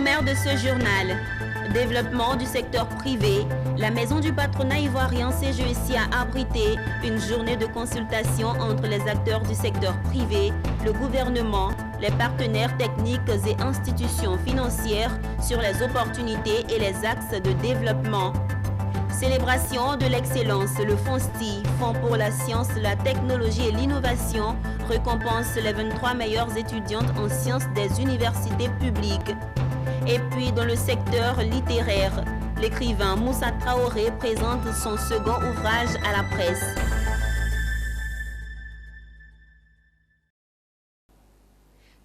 sommaire de ce journal. Développement du secteur privé. La maison du patronat ivoirien CGEC a abrité une journée de consultation entre les acteurs du secteur privé, le gouvernement, les partenaires techniques et institutions financières sur les opportunités et les axes de développement. Célébration de l'excellence, le FONSTI, Fonds pour la science, la technologie et l'innovation, récompense les 23 meilleures étudiantes en sciences des universités publiques. Et puis dans le secteur littéraire, l'écrivain Moussa Traoré présente son second ouvrage à la presse.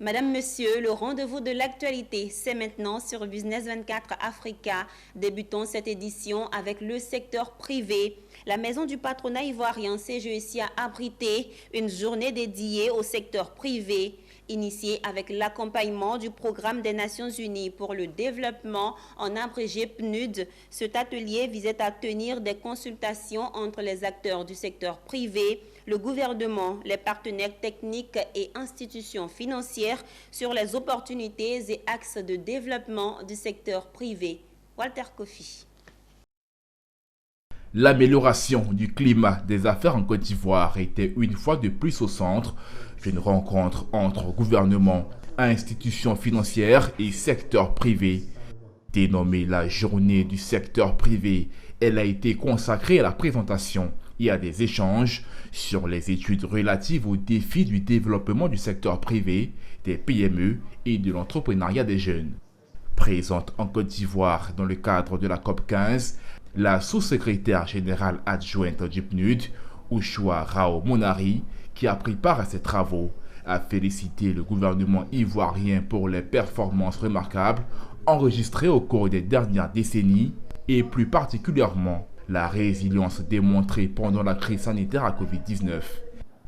Madame, Monsieur, le rendez-vous de l'actualité, c'est maintenant sur Business 24 Africa. Débutons cette édition avec le secteur privé. La maison du patronat ivoirien CGEC a abrité une journée dédiée au secteur privé. Initié avec l'accompagnement du programme des Nations Unies pour le développement, en abrégé PNUD, cet atelier visait à tenir des consultations entre les acteurs du secteur privé, le gouvernement, les partenaires techniques et institutions financières sur les opportunités et axes de développement du secteur privé. Walter Kofi. L'amélioration du climat des affaires en Côte d'Ivoire était une fois de plus au centre d'une rencontre entre gouvernement, institutions financières et secteur privé. Dénommée la journée du secteur privé, elle a été consacrée à la présentation et à des échanges sur les études relatives aux défis du développement du secteur privé, des PME et de l'entrepreneuriat des jeunes. Présente en Côte d'Ivoire dans le cadre de la COP 15, la sous-secrétaire générale adjointe du PNUD, Ouchoua Rao Monari, qui a pris part à ces travaux, a félicité le gouvernement ivoirien pour les performances remarquables enregistrées au cours des dernières décennies et plus particulièrement la résilience démontrée pendant la crise sanitaire à Covid-19.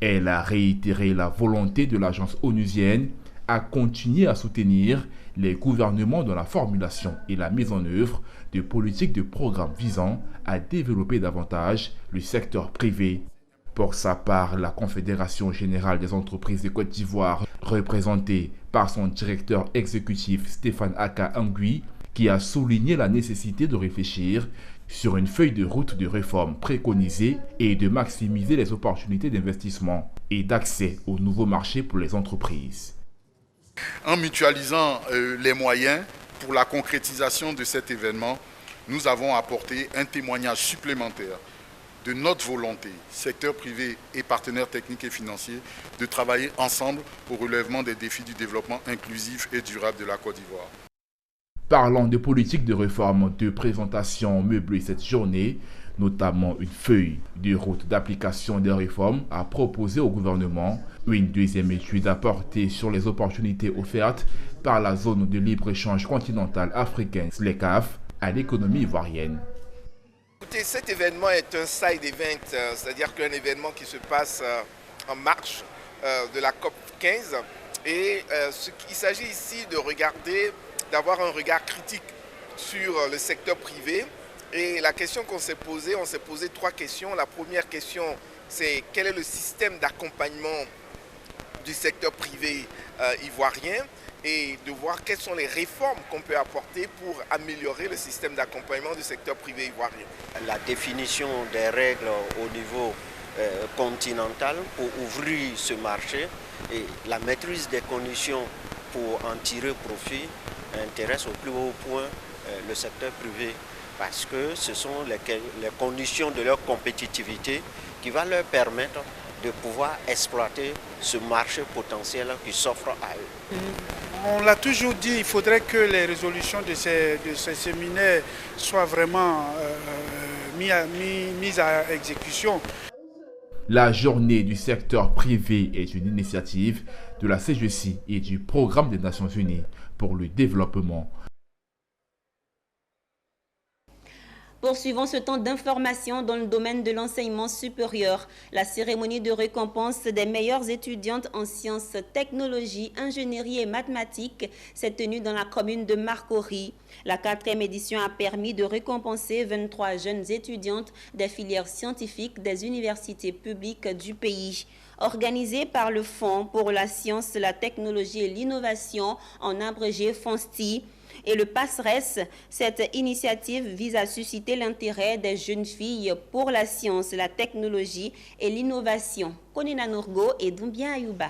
Elle a réitéré la volonté de l'agence onusienne à continuer à soutenir les gouvernements dans la formulation et la mise en œuvre de politiques de programmes visant à développer davantage le secteur privé. Pour sa part, la Confédération générale des entreprises de Côte d'Ivoire, représentée par son directeur exécutif Stéphane Aka Angui, qui a souligné la nécessité de réfléchir sur une feuille de route de réforme préconisée et de maximiser les opportunités d'investissement et d'accès aux nouveaux marchés pour les entreprises. En mutualisant les moyens pour la concrétisation de cet événement, nous avons apporté un témoignage supplémentaire de notre volonté, secteur privé et partenaires techniques et financiers, de travailler ensemble au relèvement des défis du développement inclusif et durable de la Côte d'Ivoire. Parlant de politique de réforme, de présentation meublée cette journée, notamment une feuille de route d'application des réformes à proposer au gouvernement, une deuxième étude à porter sur les opportunités offertes par la zone de libre-échange continentale africaine SLECAF à l'économie ivoirienne. Écoutez, cet événement est un side event, c'est-à-dire qu'un événement qui se passe en marge de la COP 15. Et il s'agit ici de regarder, d'avoir un regard critique sur le secteur privé. Et la question qu'on s'est posée, on s'est posé trois questions. La première question, c'est quel est le système d'accompagnement du secteur privé ivoirien et de voir quelles sont les réformes qu'on peut apporter pour améliorer le système d'accompagnement du secteur privé ivoirien. La définition des règles au niveau continental pour ouvrir ce marché et la maîtrise des conditions pour en tirer profit intéresse au plus haut point le secteur privé parce que ce sont les conditions de leur compétitivité qui vont leur permettre de pouvoir exploiter ce marché potentiel qui s'offre à eux. On l'a toujours dit, il faudrait que les résolutions de ces séminaires soient vraiment mises à exécution. La journée du secteur privé est une initiative de la CGEC et du Programme des Nations Unies pour le développement. Poursuivons ce temps d'information dans le domaine de l'enseignement supérieur. La cérémonie de récompense des meilleures étudiantes en sciences, technologies, ingénierie et mathématiques s'est tenue dans la commune de Marcory. La 4e édition a permis de récompenser 23 jeunes étudiantes des filières scientifiques des universités publiques du pays. Organisée par le Fonds pour la science, la technologie et l'innovation, en abrégé FONSTI, et le Passeresse. Cette initiative vise à susciter l'intérêt des jeunes filles pour la science, la technologie et l'innovation. Konina Nourgo et Doumbia Ayouba.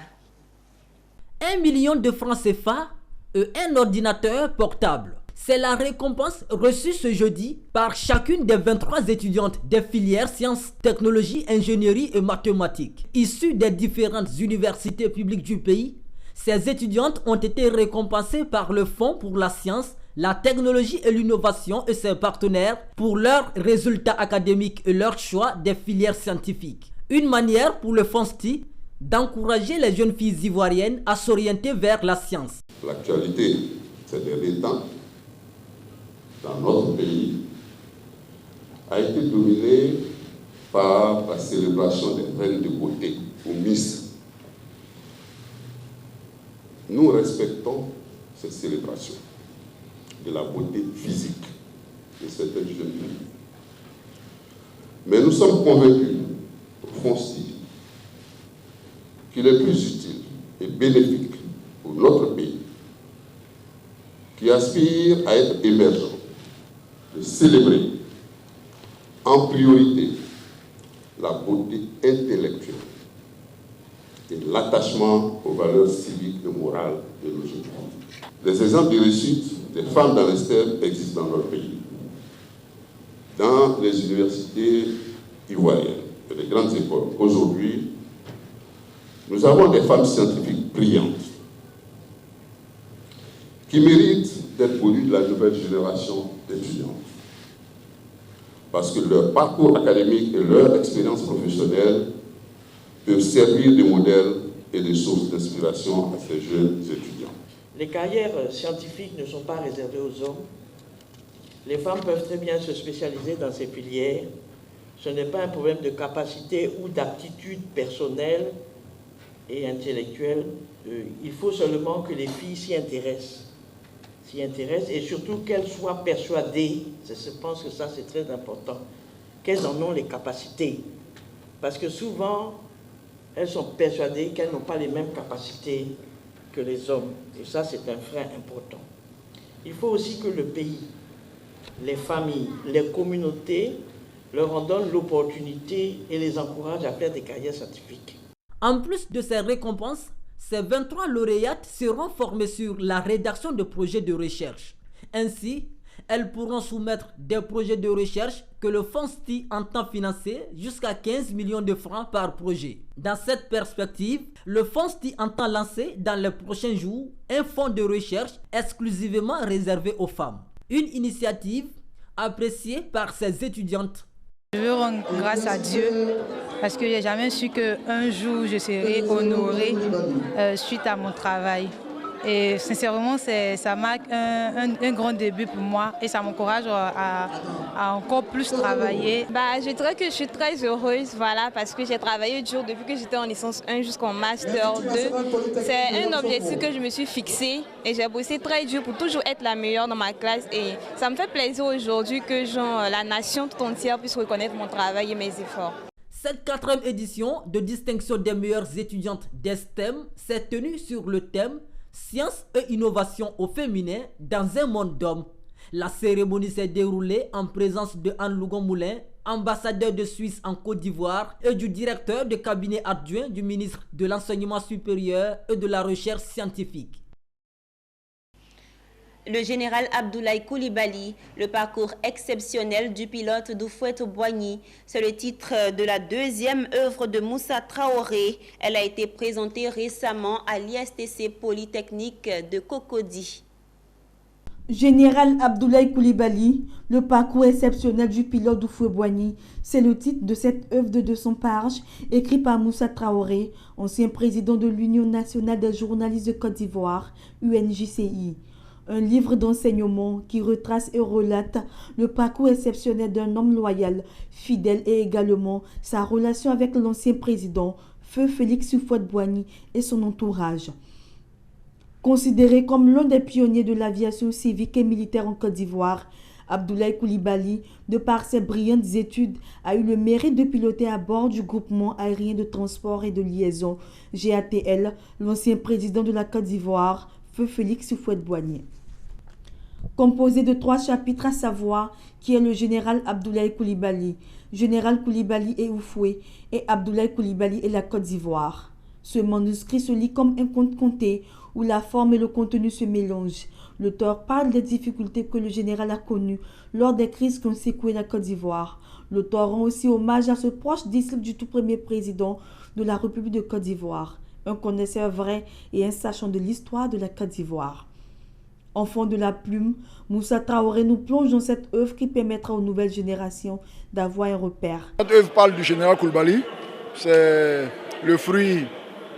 1 million de francs CFA et un ordinateur portable. C'est la récompense reçue ce jeudi par chacune des 23 étudiantes des filières sciences, technologies, ingénierie et mathématiques. Issues des différentes universités publiques du pays, ces étudiantes ont été récompensées par le Fonds pour la science, la technologie et l'innovation et ses partenaires pour leurs résultats académiques et leur choix des filières scientifiques. Une manière pour le FONSTI d'encourager les jeunes filles ivoiriennes à s'orienter vers la science. L'actualité ces derniers temps, dans notre pays, a été dominée par la célébration des reines de beauté ou Miss. Nous respectons ces célébrations de la beauté physique de certaines jeunes filles. Mais nous sommes convaincus, au FONSTI, qu'il est plus utile et bénéfique pour notre pays, qui aspire à être émergent, de célébrer en priorité la beauté intellectuelle et l'attachement aux valeurs civiques et morales de nos jeunes filles. Des exemples de réussite des femmes dans les STEM existent dans notre pays. Dans les universités ivoiriennes et les grandes écoles, aujourd'hui, nous avons des femmes scientifiques brillantes qui méritent d'être connues de la nouvelle génération d'étudiants. Parce que leur parcours académique et leur expérience professionnelle peuvent servir de modèle et de source d'inspiration à ces jeunes étudiants. Les carrières scientifiques ne sont pas réservées aux hommes. Les femmes peuvent très bien se spécialiser dans ces filières. Ce n'est pas un problème de capacité ou d'aptitude personnelle et intellectuelle. Il faut seulement que les filles s'y intéressent et surtout qu'elles soient persuadées, je pense que ça c'est très important, qu'elles en ont les capacités. Parce que souvent, elles sont persuadées qu'elles n'ont pas les mêmes capacités que les hommes. Et ça c'est un frein important. Il faut aussi que le pays, les familles, les communautés leur en donnent l'opportunité et les encouragent à faire des carrières scientifiques. En plus de ces récompenses, ces 23 lauréates seront formées sur la rédaction de projets de recherche. Ainsi, elles pourront soumettre des projets de recherche que le FONSTI entend financer jusqu'à 15 millions de francs par projet. Dans cette perspective, le FONSTI entend lancer dans les prochains jours un fonds de recherche exclusivement réservé aux femmes. Une initiative appréciée par ses étudiantes. Je veux rendre grâce à Dieu parce que je n'ai jamais su qu'un jour je serai honorée suite à mon travail. Et sincèrement, ça marque un grand début pour moi et ça m'encourage à encore plus travailler. Je dirais que je suis très heureuse parce que j'ai travaillé dur depuis que j'étais en licence 1 jusqu'en master 2. C'est un objectif que je me suis fixé et j'ai bossé très dur pour toujours être la meilleure dans ma classe. Et ça me fait plaisir aujourd'hui que la nation tout entière puisse reconnaître mon travail et mes efforts. Cette 4e édition de distinction des meilleures étudiantes des STEM s'est tenue sur le thème Science et innovation au féminin dans un monde d'hommes. La cérémonie s'est déroulée en présence de Anne Lougon-Moulin, ambassadeur de Suisse en Côte d'Ivoire, et du directeur de cabinet adjoint du ministre de l'Enseignement supérieur et de la Recherche scientifique. Le général Abdoulaye Coulibaly, le parcours exceptionnel du pilote d'Houphouët-Boigny. C'est le titre de la 2e œuvre de Moussa Traoré. Elle a été présentée récemment à l'ISTC Polytechnique de Cocody. Général Abdoulaye Coulibaly, le parcours exceptionnel du pilote d'Houphouët-Boigny, c'est le titre de cette œuvre de 200 pages, écrit par Moussa Traoré, ancien président de l'Union nationale des journalistes de Côte d'Ivoire, UNJCI. Un livre d'enseignement qui retrace et relate le parcours exceptionnel d'un homme loyal, fidèle et également sa relation avec l'ancien président, Feu Félix Houphouët-Boigny et son entourage. Considéré comme l'un des pionniers de l'aviation civique et militaire en Côte d'Ivoire, Abdoulaye Coulibaly, de par ses brillantes études, a eu le mérite de piloter à bord du groupement aérien de transport et de liaison, GATL, l'ancien président de la Côte d'Ivoire, Feu Félix Houphouët-Boigny. composé de 3 chapitres, à savoir qui est le général Abdoulaye Coulibaly, général Coulibaly et Oufoué et Abdoulaye Coulibaly et la Côte d'Ivoire. Ce manuscrit se lit comme un conte conté où la forme et le contenu se mélangent. L'auteur parle des difficultés que le général a connues lors des crises qui ont secoué la Côte d'Ivoire. L'auteur rend aussi hommage à ce proche disciple du tout premier président de la République de Côte d'Ivoire, un connaisseur vrai et un sachant de l'histoire de la Côte d'Ivoire. Enfant de la plume, Moussa Traoré nous plonge dans cette œuvre qui permettra aux nouvelles générations d'avoir un repère. Cette œuvre parle du général Coulibaly. C'est le fruit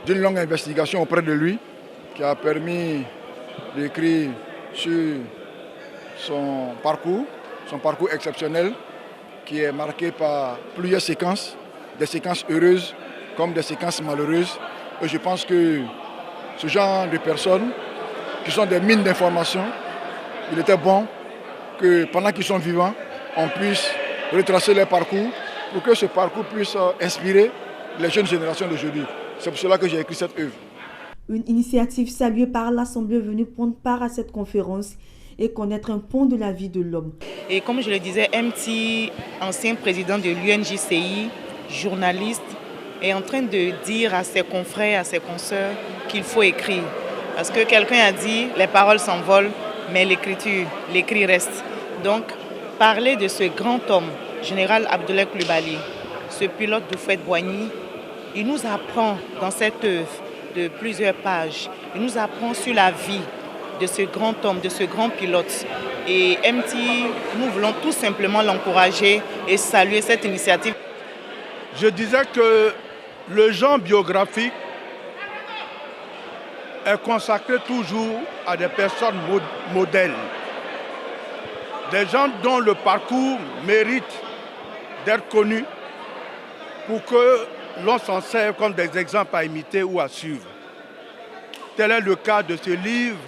d'une longue investigation auprès de lui qui a permis d'écrire sur son parcours exceptionnel qui est marqué par plusieurs séquences, des séquences heureuses comme des séquences malheureuses. Et je pense que ce genre de personnes qui sont des mines d'informations, il était bon que pendant qu'ils sont vivants, on puisse retracer leur parcours pour que ce parcours puisse inspirer les jeunes générations d'aujourd'hui. C'est pour cela que j'ai écrit cette œuvre. Une initiative saluée par l'Assemblée venue prendre part à cette conférence et connaître un pont de la vie de l'homme. Et comme je le disais, MT, ancien président de l'UNJCI, journaliste, est en train de dire à ses confrères, à ses consoeurs qu'il faut écrire. Parce que quelqu'un a dit, les paroles s'envolent, mais l'écrit reste. Donc, parler de ce grand homme, général Abdoulaye Coulibaly, ce pilote d'Houphouët-Boigny, il nous apprend dans cette œuvre de plusieurs pages, il nous apprend sur la vie de ce grand homme, de ce grand pilote. Et MT, nous voulons tout simplement l'encourager et saluer cette initiative. Je disais que le genre biographique est consacré toujours à des personnes modèles, des gens dont le parcours mérite d'être connu pour que l'on s'en serve comme des exemples à imiter ou à suivre. Tel est le cas de ce livre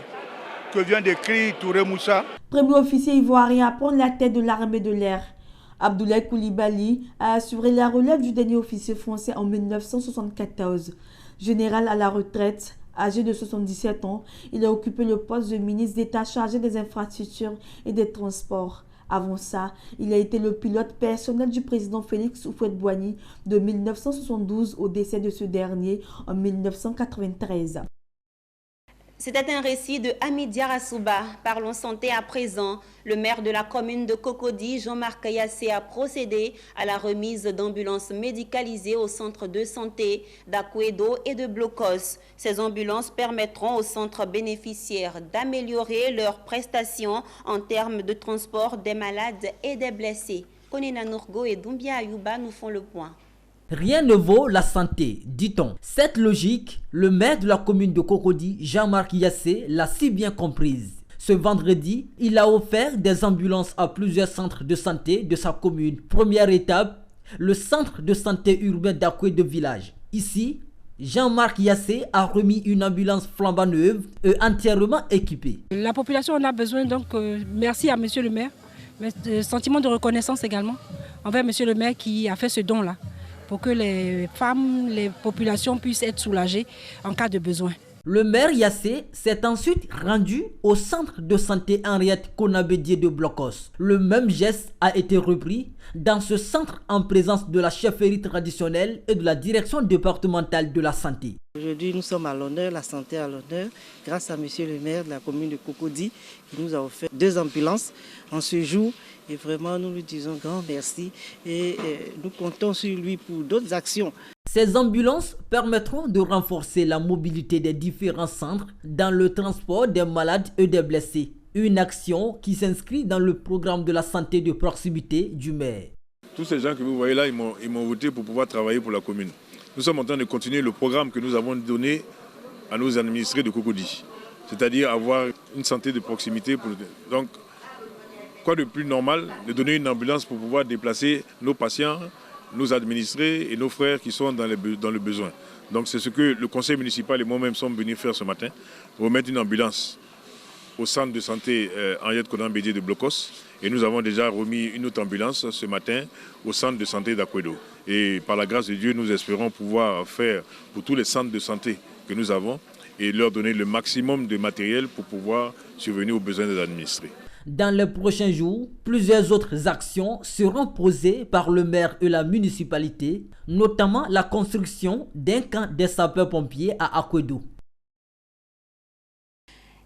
que vient d'écrire Touré Moussa. Premier officier ivoirien à prendre la tête de l'armée de l'air, Abdoulaye Coulibaly a assuré la relève du dernier officier français en 1974. Général à la retraite, âgé de 77 ans, il a occupé le poste de ministre d'État chargé des infrastructures et des transports. Avant ça, il a été le pilote personnel du président Félix Houphouët-Boigny de 1972 au décès de ce dernier en 1993. C'était un récit de Hamidia Rassouba. Parlons santé à présent. Le maire de la commune de Cocody, Jean-Marc Yassé, a procédé à la remise d'ambulances médicalisées au centre de santé d'Akouedo et de Blocos. Ces ambulances permettront aux centres bénéficiaires d'améliorer leurs prestations en termes de transport des malades et des blessés. Konena Nourgo et Doumbia Ayouba nous font le point. Rien ne vaut la santé, dit-on. Cette logique, le maire de la commune de Cocody, Jean-Marc Yassé, l'a si bien comprise. Ce vendredi, il a offert des ambulances à plusieurs centres de santé de sa commune. Première étape, le centre de santé urbain d'Akouedo Village. Ici, Jean-Marc Yassé a remis une ambulance flambant neuve et entièrement équipée. La population en a besoin, donc merci à monsieur le maire. Sentiment de reconnaissance également envers monsieur le maire qui a fait ce don-là, pour que les femmes, les populations puissent être soulagées en cas de besoin. Le maire Yassé s'est ensuite rendu au centre de santé Henriette Konabédié de Blocos. Le même geste a été repris dans ce centre en présence de la chefferie traditionnelle et de la direction départementale de la santé. Aujourd'hui, nous sommes à l'honneur, la santé à l'honneur, grâce à monsieur le maire de la commune de Cocody qui nous a offert 2 ambulances en ce jour. Et vraiment, nous lui disons grand merci et nous comptons sur lui pour d'autres actions. Ces ambulances permettront de renforcer la mobilité des différents centres dans le transport des malades et des blessés. Une action qui s'inscrit dans le programme de la santé de proximité du maire. Tous ces gens que vous voyez là, ils m'ont voté pour pouvoir travailler pour la commune. Nous sommes en train de continuer le programme que nous avons donné à nos administrés de Cocody. C'est-à-dire avoir une santé de proximité. Donc, quoi de plus normal de donner une ambulance pour pouvoir déplacer nos patients, nos administrés et nos frères qui sont dans le besoin. Donc c'est ce que le conseil municipal et moi-même sommes venus faire ce matin, remettre une ambulance au centre de santé Henriette Konabédié de Blocos. Et nous avons déjà remis une autre ambulance ce matin au centre de santé d'Akouedo. Et par la grâce de Dieu, nous espérons pouvoir faire pour tous les centres de santé que nous avons et leur donner le maximum de matériel pour pouvoir survenir aux besoins des administrés. Dans les prochains jours, plusieurs autres actions seront posées par le maire et la municipalité, notamment la construction d'un camp des sapeurs-pompiers à Akwedou.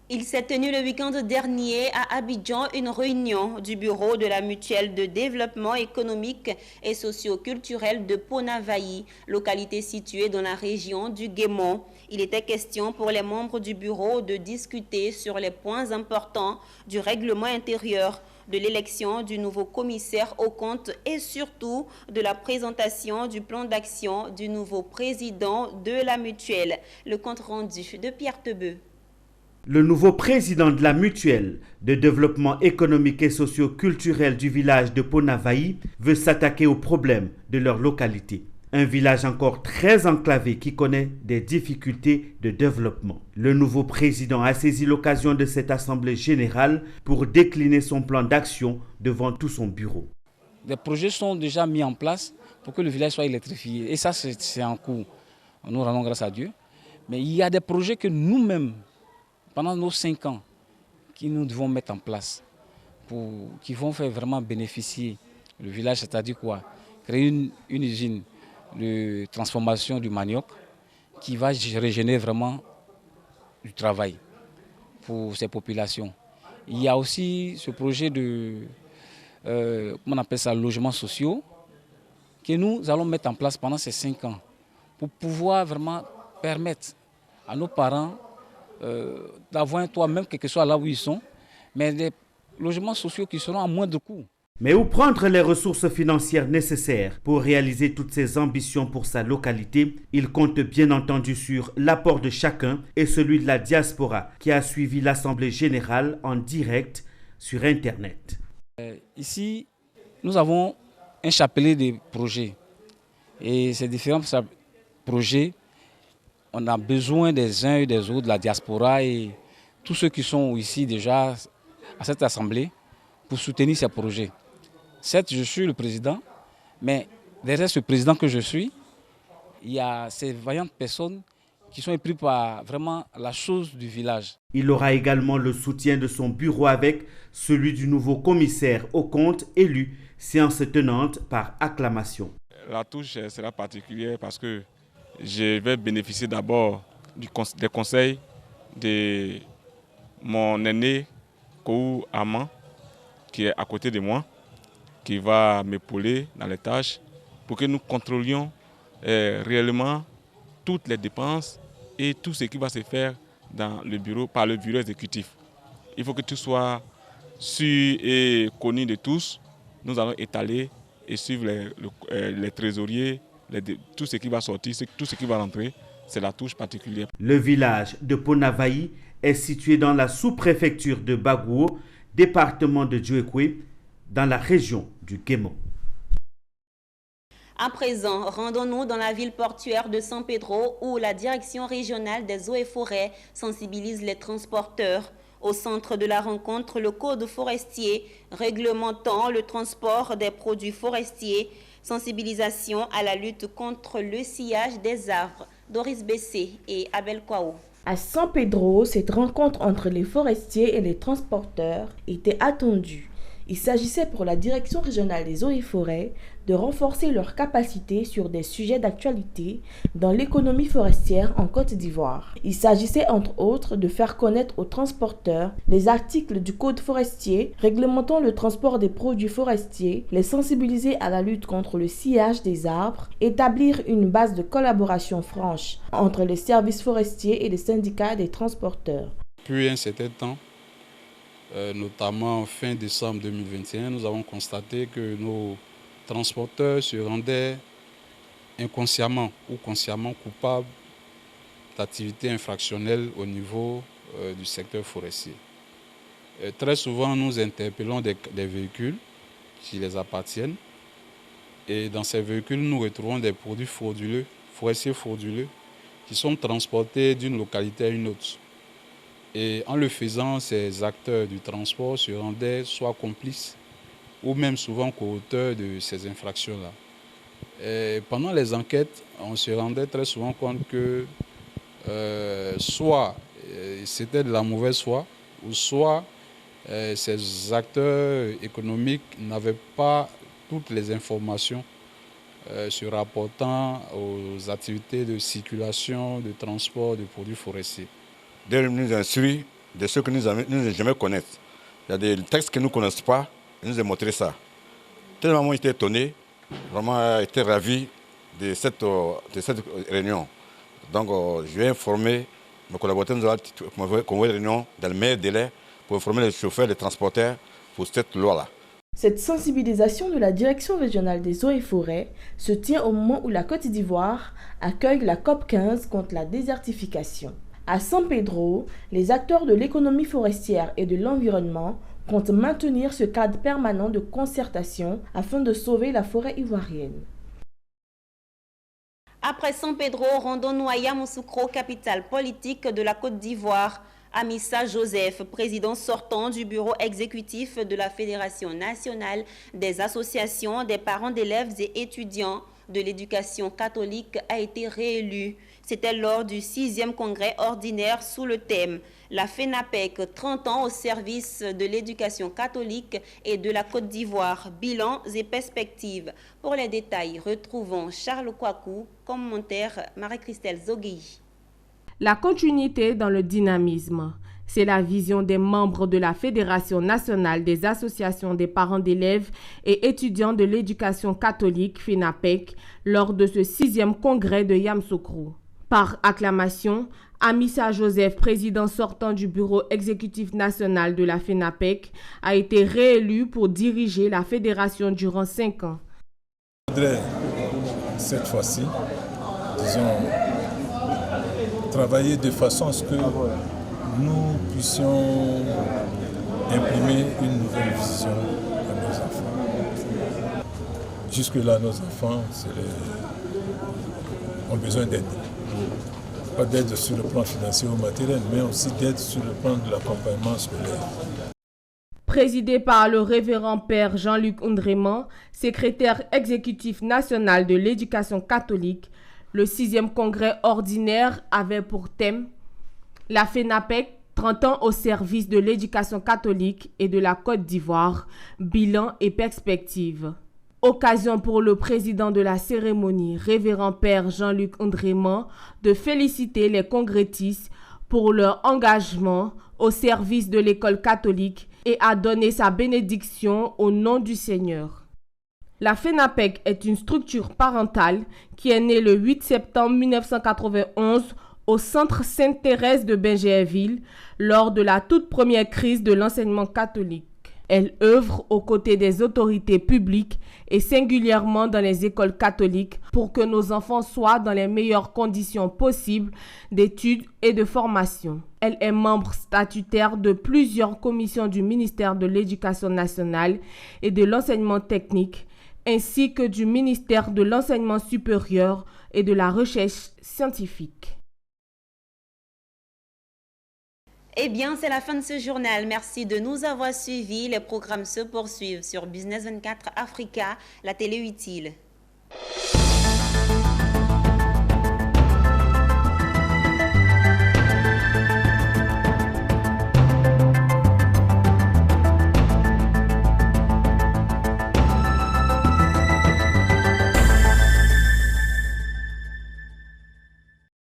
Il s'est tenu le week-end dernier à Abidjan une réunion du bureau de la mutuelle de développement économique et socio-culturel de Ponavaï, localité située dans la région du Guémon. Il était question pour les membres du bureau de discuter sur les points importants du règlement intérieur, de l'élection du nouveau commissaire aux comptes et surtout de la présentation du plan d'action du nouveau président de la mutuelle. Le compte rendu de Pierre Tebeu. Le nouveau président de la mutuelle de développement économique et socio-culturel du village de Ponavaï veut s'attaquer aux problèmes de leur localité. Un village encore très enclavé qui connaît des difficultés de développement. Le nouveau président a saisi l'occasion de cette assemblée générale pour décliner son plan d'action devant tout son bureau. Des projets sont déjà mis en place pour que le village soit électrifié. Et ça, c'est en cours. Nous rendons grâce à Dieu. Mais il y a des projets que nous-mêmes, pendant nos 5 ans, que nous devons mettre en place, qui vont faire vraiment bénéficier le village, c'est-à-dire quoi? Créer une usine de transformation du manioc qui va régénérer vraiment du travail pour ces populations. Il y a aussi ce projet de, comment on appelle ça, logements sociaux, que nous allons mettre en place pendant ces 5 ans pour pouvoir vraiment permettre à nos parents d'avoir un toit, même quel que soit là où ils sont, mais des logements sociaux qui seront à moindre coût. Mais où prendre les ressources financières nécessaires pour réaliser toutes ces ambitions pour sa localité? Il compte bien entendu sur l'apport de chacun et celui de la diaspora qui a suivi l'Assemblée générale en direct sur Internet. Ici, nous avons un chapelet de projets et ces différents projets, on a besoin des uns et des autres, de la diaspora et tous ceux qui sont ici déjà à cette assemblée pour soutenir ces projets. Certes, je suis le président, mais derrière ce président que je suis, il y a ces vaillantes personnes qui sont épris par vraiment la chose du village. Il aura également le soutien de son bureau avec celui du nouveau commissaire aux comptes élu, séance tenante par acclamation. La touche sera particulière parce que je vais bénéficier d'abord des conseils de mon aîné Kou Aman, qui est à côté de moi, qui va m'épauler dans les tâches pour que nous contrôlions réellement toutes les dépenses et tout ce qui va se faire dans le bureau, par le bureau exécutif. Il faut que tout soit su et connu de tous. Nous allons étaler et suivre les trésoriers, tout ce qui va sortir, tout ce qui va rentrer, c'est la touche particulière. Le village de Ponavaï est situé dans la sous-préfecture de Bagouo, département de Djouekoué, dans la région du Guémon. À présent, rendons-nous dans la ville portuaire de San Pedro où la direction régionale des eaux et forêts sensibilise les transporteurs. Au centre de la rencontre, le code forestier réglementant le transport des produits forestiers, sensibilisation à la lutte contre le sciage des arbres. Doris Bessé et Abel Kwao. À San Pedro, cette rencontre entre les forestiers et les transporteurs était attendue. Il s'agissait pour la direction régionale des eaux et forêts de renforcer leurs capacités sur des sujets d'actualité dans l'économie forestière en Côte d'Ivoire. Il s'agissait entre autres de faire connaître aux transporteurs les articles du Code forestier réglementant le transport des produits forestiers, les sensibiliser à la lutte contre le sciage des arbres, établir une base de collaboration franche entre les services forestiers et les syndicats des transporteurs. Depuis un certain temps, notamment fin décembre 2021, nous avons constaté que nos transporteurs se rendaient inconsciemment ou consciemment coupables d'activités infractionnelles au niveau du secteur forestier. Très souvent, nous interpellons des véhicules qui les appartiennent et dans ces véhicules, nous retrouvons des produits frauduleux, forestiers frauduleux, qui sont transportés d'une localité à une autre. Et en le faisant, ces acteurs du transport se rendaient soit complices ou même souvent co-auteurs de ces infractions-là. Pendant les enquêtes, on se rendait très souvent compte que soit c'était de la mauvaise foi, ou soit ces acteurs économiques n'avaient pas toutes les informations se rapportant aux activités de circulation, de transport de produits forestiers. Dès que nous instruit de ce que nous ne jamais connaître. Il y a des textes que nous ne connaissons pas, et nous a montré ça. Tellement j'étais étonné, vraiment été ravi de cette réunion. Donc je vais informer mes collaborateurs, nous avons convoqué une réunion dans le meilleur délai pour informer les chauffeurs, les transporteurs pour cette loi-là. Cette sensibilisation de la Direction régionale des eaux et forêts se tient au moment où la Côte d'Ivoire accueille la COP15 contre la désertification. À San Pedro, les acteurs de l'économie forestière et de l'environnement comptent maintenir ce cadre permanent de concertation afin de sauver la forêt ivoirienne. Après San Pedro, rendons-nous à Yamoussoukro, capitale politique de la Côte d'Ivoire. Amissa Joseph, président sortant du bureau exécutif de la Fédération nationale des associations des parents d'élèves et étudiants de l'éducation catholique, a été réélu. C'était lors du 6e congrès ordinaire sous le thème « La FENAPEC, 30 ans au service de l'éducation catholique et de la Côte d'Ivoire, bilans et perspectives ». Pour les détails, retrouvons Charles Kouakou, commentaire Marie-Christelle Zogui. La continuité dans le dynamisme, c'est la vision des membres de la Fédération nationale des associations des parents d'élèves et étudiants de l'éducation catholique FENAPEC lors de ce 6e congrès de Yamoussoukro. Par acclamation, Amissa Joseph, président sortant du bureau exécutif national de la FENAPEC, a été réélu pour diriger la fédération durant 5 ans. Je voudrais cette fois-ci, disons, travailler de façon à ce que nous puissions imprimer une nouvelle vision à nos enfants. Jusque-là, nos enfants ont besoin d'aide. Pas d'aide sur le plan financier ou matériel, mais aussi d'aide sur le plan de l'accompagnement scolaire. Présidé par le révérend père Jean-Luc Ondréman, secrétaire exécutif national de l'éducation catholique, le 6e congrès ordinaire avait pour thème la FENAPEC, 30 ans au service de l'éducation catholique et de la Côte d'Ivoire, bilan et perspectives. Occasion pour le président de la cérémonie, révérend père Jean-Luc Ondréman, de féliciter les congressistes pour leur engagement au service de l'école catholique et a donné sa bénédiction au nom du Seigneur. La FENAPEC est une structure parentale qui est née le 8 septembre 1991 au centre Sainte-Thérèse de Benjerville lors de la toute première crise de l'enseignement catholique. Elle œuvre aux côtés des autorités publiques et singulièrement dans les écoles catholiques pour que nos enfants soient dans les meilleures conditions possibles d'études et de formation. Elle est membre statutaire de plusieurs commissions du ministère de l'Éducation nationale et de l'enseignement technique, ainsi que du ministère de l'Enseignement supérieur et de la Recherche scientifique. Eh bien, c'est la fin de ce journal. Merci de nous avoir suivis. Les programmes se poursuivent sur Business 24 Africa, la télé utile.